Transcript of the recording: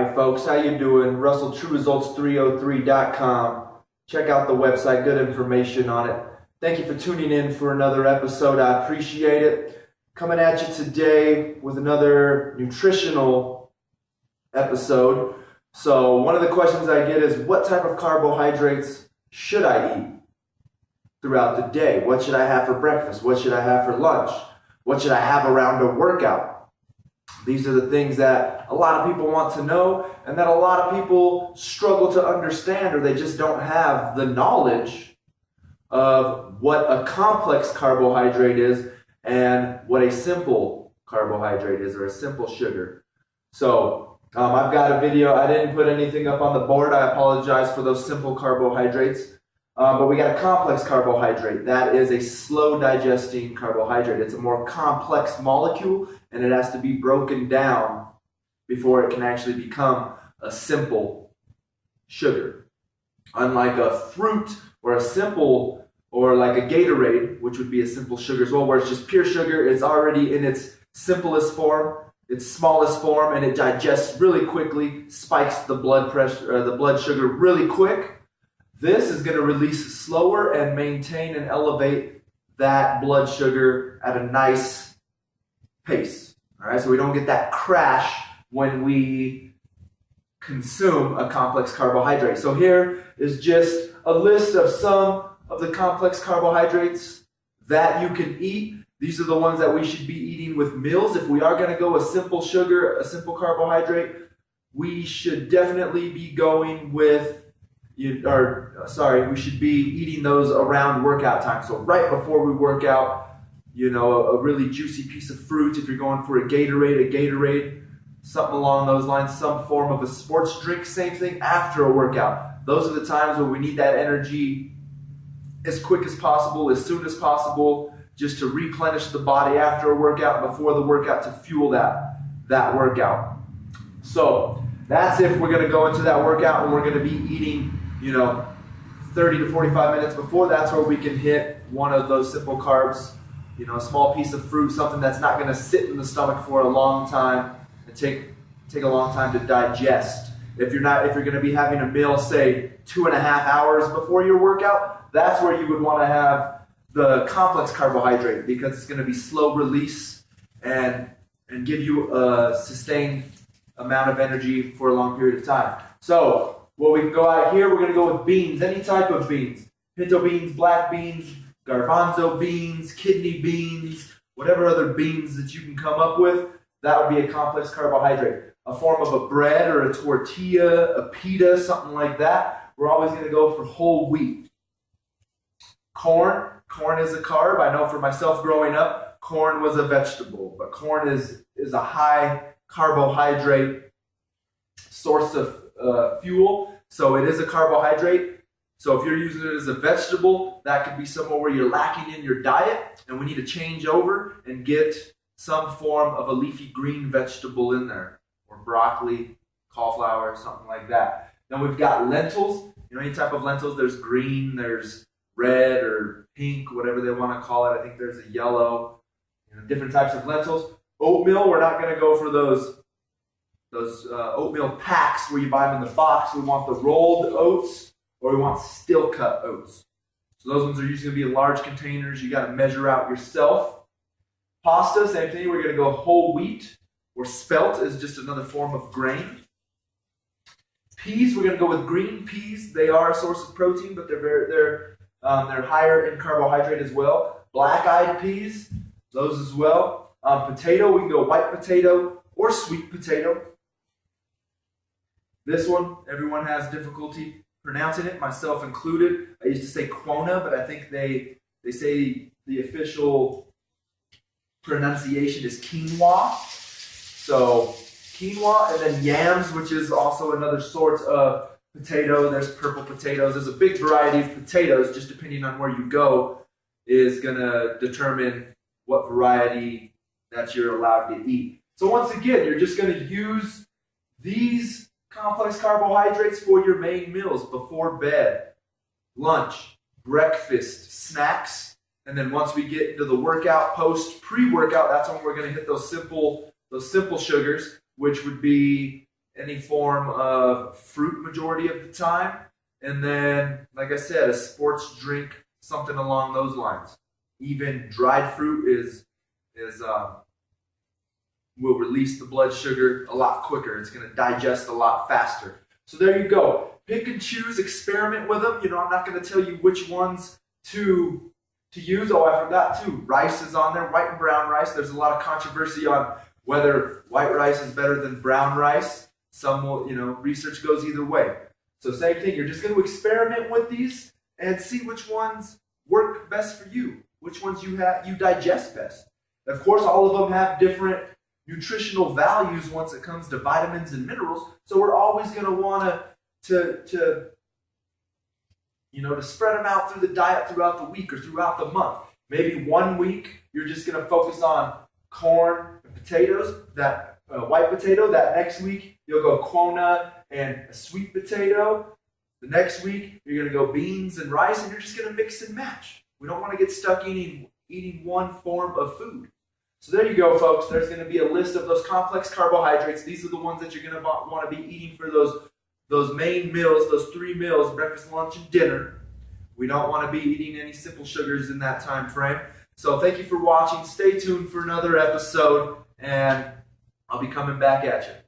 Hi folks, how you doing? Russell, TrueResults303.com. Check out the website, good information on it. Thank you for tuning in for another episode. I appreciate it. Coming at you today with another nutritional episode. So one of the questions I get is, what type of carbohydrates should I eat throughout the day? What should I have for breakfast? What should I have for lunch? What should I have around a workout? These are the things that a lot of people want to know and that a lot of people struggle to understand, or they just don't have the knowledge of what a complex carbohydrate is and what a simple carbohydrate is, or a simple sugar. So I've got a video. I didn't put anything up on the board. I apologize for those simple carbohydrates. But we got a complex carbohydrate. That is a slow digesting carbohydrate. It's a more complex molecule, and it has to be broken down before it can actually become a simple sugar. Unlike a fruit or a simple, or like a Gatorade, which would be a simple sugar as well, where it's just pure sugar. It's already in its simplest form, its smallest form, and it digests really quickly, spikes the blood pressure, the blood sugar really quick. This is going to release slower and maintain and elevate that blood sugar at a nice pace. All right, so we don't get that crash when we consume a complex carbohydrate. So here is just a list of some of the complex carbohydrates that you can eat. These are the ones that we should be eating with meals. If we are going to go a simple sugar, a simple carbohydrate, we should definitely be going with we should be eating those around workout time. So right before we work out, a really juicy piece of fruit. If you're going for a Gatorade, something along those lines, some form of a sports drink, same thing after a workout. Those are the times where we need that energy as quick as possible, as soon as possible, just to replenish the body after a workout, before the workout, to fuel that workout. So that's if we're going to go into that workout and we're going to be eating 30 to 45 minutes before. That's where we can hit one of those simple carbs, a small piece of fruit, something that's not going to sit in the stomach for a long time and take a long time to digest. If you're going to be having a meal, say 2.5 hours before your workout, that's where you would want to have the complex carbohydrate, because it's going to be slow release and give you a sustained amount of energy for a long period of time. So we can go out here, we're going to go with beans, any type of beans. Pinto beans, black beans, garbanzo beans, kidney beans, whatever other beans that you can come up with, that would be a complex carbohydrate. A form of a bread or a tortilla, a pita, something like that. We're always going to go for whole wheat. Corn is a carb. I know for myself growing up, corn was a vegetable, but corn is a high carbohydrate source of fuel, so it is a carbohydrate. So if you're using it as a vegetable, that could be somewhere where you're lacking in your diet, and we need to change over and get some form of a leafy green vegetable in there, or broccoli, cauliflower, something like that. Then we've got lentils. Any type of lentils. There's green, there's red or pink, whatever they want to call it. I think there's a yellow. Different types of lentils. Oatmeal, we're not going to go for those oatmeal packs where you buy them in the box. We want the rolled oats, or we want still cut oats. So those ones are usually going to be in large containers. You got to measure out yourself. Pasta, same thing. We're going to go whole wheat, or spelt is just another form of grain. Peas, we're going to go with green peas. They are a source of protein, but they're higher in carbohydrate as well. Black-eyed peas, those as well. Potato, we can go white potato or sweet potato. This one, everyone has difficulty pronouncing it, myself included. I used to say quinoa, but I think they say the official pronunciation is quinoa. So quinoa, and then yams, which is also another sort of potato. There's purple potatoes. There's a big variety of potatoes, just depending on where you go, is going to determine what variety that you're allowed to eat. So once again, you're just going to use these complex carbohydrates for your main meals before bed, lunch, breakfast, snacks, and then once we get into the workout, pre-workout, that's when we're going to hit those simple sugars, which would be any form of fruit majority of the time. And then, like I said, a sports drink, something along those lines. Even dried fruit will release the blood sugar a lot quicker. It's going to digest a lot faster. So there you go. Pick and choose, experiment with them. I'm not going to tell you which ones to use. Oh, I forgot too. Rice is on there, white and brown rice. There's a lot of controversy on whether white rice is better than brown rice. Some will, research goes either way. So same thing. You're just going to experiment with these and see which ones work best for you, which ones you digest best. Of course, all of them have different nutritional values once it comes to vitamins and minerals. So we're always going to want to spread them out through the diet throughout the week or throughout the month. Maybe 1 week you're just going to focus on corn and potatoes, that white potato. That next week you'll go quinoa and a sweet potato. The next week you're going to go beans and rice, and you're just going to mix and match. We don't want to get stuck eating one form of food. So there you go, folks. There's going to be a list of those complex carbohydrates. These are the ones that you're going to want to be eating for those main meals, those 3 meals, breakfast, lunch, and dinner. We don't want to be eating any simple sugars in that time frame. So thank you for watching. Stay tuned for another episode, and I'll be coming back at you.